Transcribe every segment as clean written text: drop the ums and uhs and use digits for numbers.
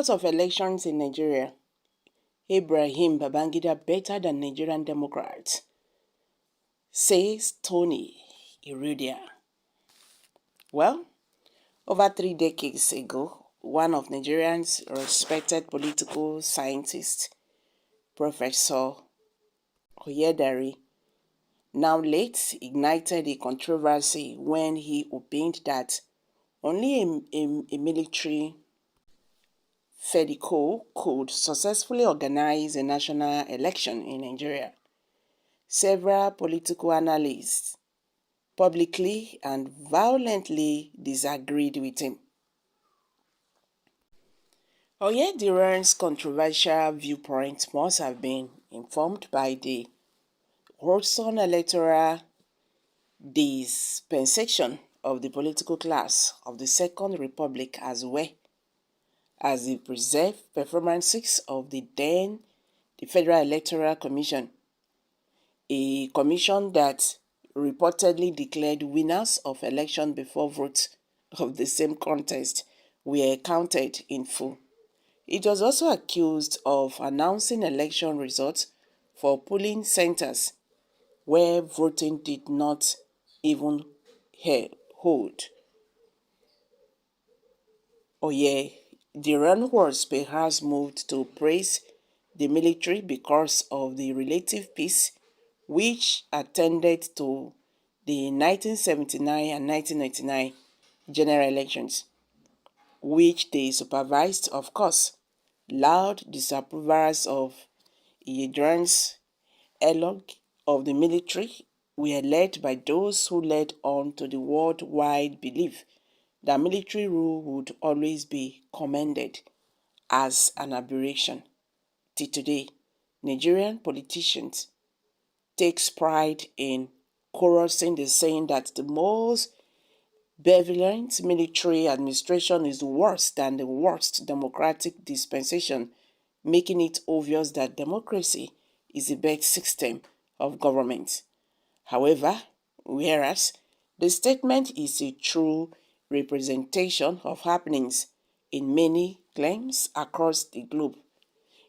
Result of elections in Nigeria. Ibrahim Babangida better than Nigerian Democrats, says Tony Iridia. Well, over 3 decades ago, one of Nigeria's respected political scientists, Professor Oyedari, now late, ignited a controversy when he opined that only a military Fedico could successfully organize a national election in Nigeria. Several political analysts publicly and violently disagreed with him. Oyediran's controversial viewpoint must have been informed by the wholesome electoral dispensation of the political class of the Second Republic, as well as the preserved performances of the Federal Electoral Commission, a commission that reportedly declared winners of election before votes of the same contest were counted in full. It was also accused of announcing election results for polling centers where voting did not even hold. Oyediran was perhaps moved to praise the military because of the relative peace which attended to the 1979 and 1999 general elections, which they supervised. Of course, loud disapprovers of Oyediran's eloge of the military were led by those who led on to the worldwide belief that military rule would always be commended as an aberration. Till today, Nigerian politicians takes pride in chorusing the saying that the most benevolent military administration is worse than the worst democratic dispensation, making it obvious that democracy is the best system of government. However, whereas the statement is a true representation of happenings in many claims across the globe,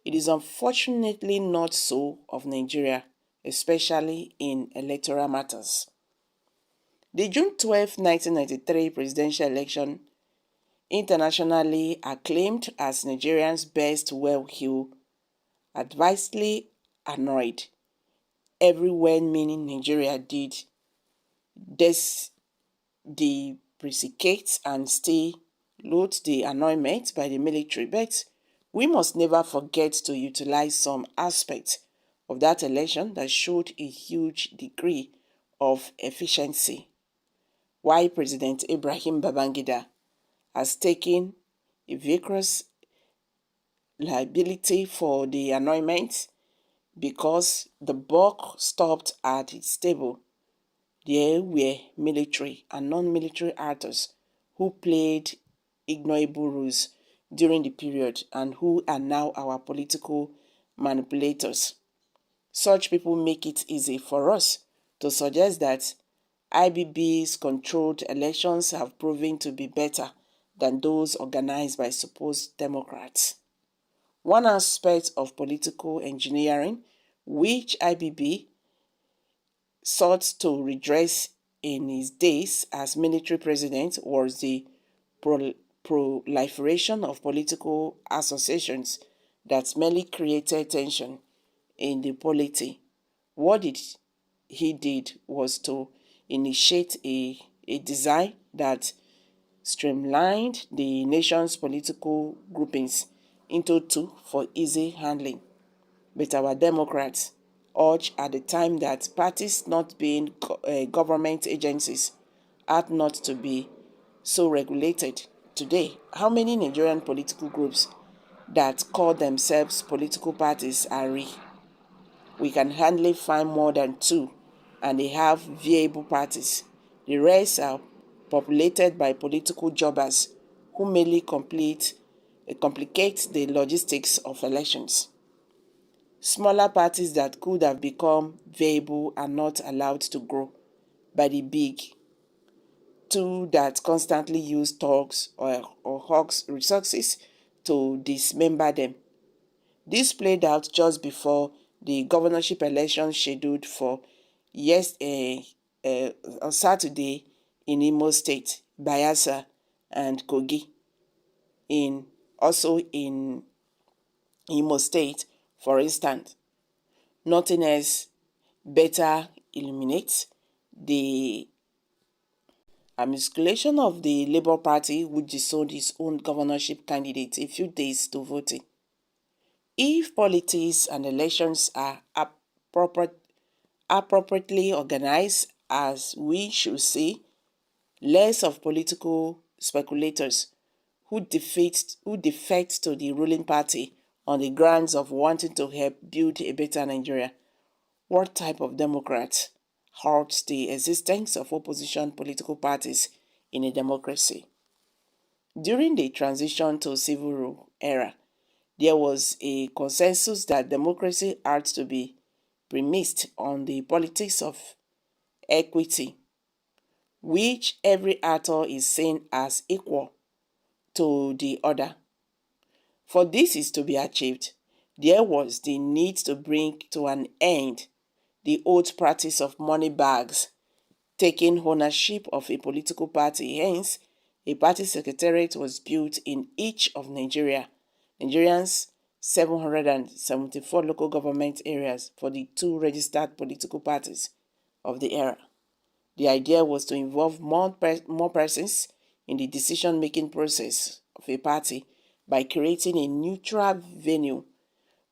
it is unfortunately not so of Nigeria, especially in electoral matters. The June 12, 1993 presidential election, internationally acclaimed as Nigeria's best well-heeled, advisedly annoyed everywhere, meaning Nigeria did deprecate and still load the annoyment by the military, but we must never forget to utilize some aspects of that election that showed a huge degree of efficiency. Why President Ibrahim Babangida has taken a vigorous liability for the annoyment because the buck stopped at its table. There were military and non-military actors who played ignoble roles during the period and who are now our political manipulators. Such people make it easy for us to suggest that IBB's controlled elections have proven to be better than those organized by supposed Democrats. One aspect of political engineering which IBB sought to redress in his days as military president was the proliferation of political associations that merely created tension in the polity. What he did was to initiate a design that streamlined the nation's political groupings into two for easy handling. But our Democrats urged at the time that parties not being government agencies ought not to be so regulated. Today, how many Nigerian political groups that call themselves political parties are real? We can hardly find more than two, and they have viable parties. The rest are populated by political jobbers who merely complicate the logistics of elections. Smaller parties that could have become viable are not allowed to grow by the big two that constantly use talks or hawks resources to dismember them. This played out just before the governorship election scheduled for yes, on Saturday in Imo State, Bayelsa, and Kogi. In also in Imo State, for instance, nothing else better illuminates the miscalculation of the Labour Party, which disowned its own governorship candidate a few days to voting. If politics and elections are appropriately organized, as we should see, less of political speculators who defect to the ruling party on the grounds of wanting to help build a better Nigeria. What type of Democrat hurts the existence of opposition political parties in a democracy? During the transition to civil rule era, there was a consensus that democracy had to be premised on the politics of equity, which every actor is seen as equal to the other. For this is to be achieved, there was the need to bring to an end the old practice of money bags, taking ownership of a political party. Hence, a party secretariat was built in each of Nigeria's 774 local government areas for the two registered political parties of the era. The idea was to involve more persons in the decision-making process of a party by creating a neutral venue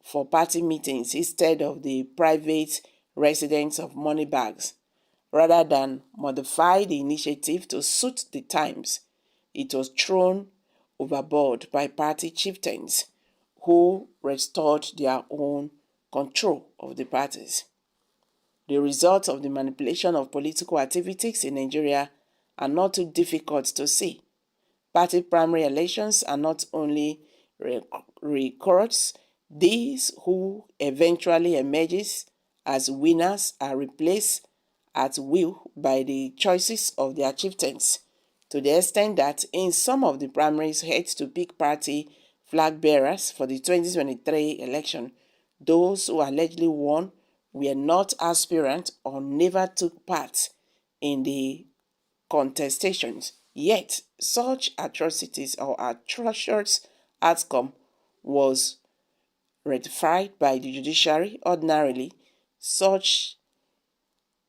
for party meetings instead of the private residence of money bags. Rather than modify the initiative to suit the times, it was thrown overboard by party chieftains who restored their own control of the parties. The results of the manipulation of political activities in Nigeria are not too difficult to see. Party primary elections are not only recurrents, these who eventually emerges as winners are replaced at will by the choices of their chieftains, to the extent that in some of the primaries had to pick party flag bearers for the 2023 election. Those who allegedly won were not aspirants or never took part in the contestations. Yet, such atrocities or atrocious outcome was ratified by the judiciary. Ordinarily, such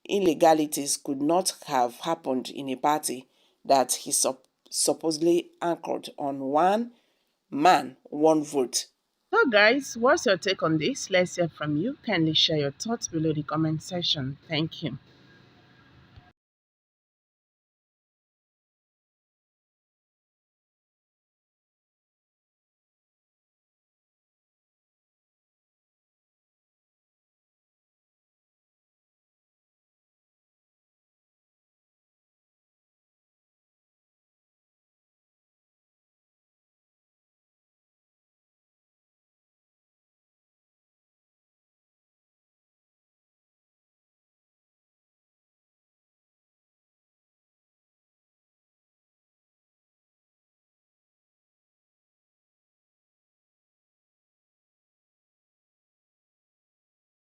illegalities could not have happened in a party that is supposedly anchored on one man, one vote. So guys, what's your take on this? Let's hear from you. Kindly share your thoughts below the comment section. Thank you.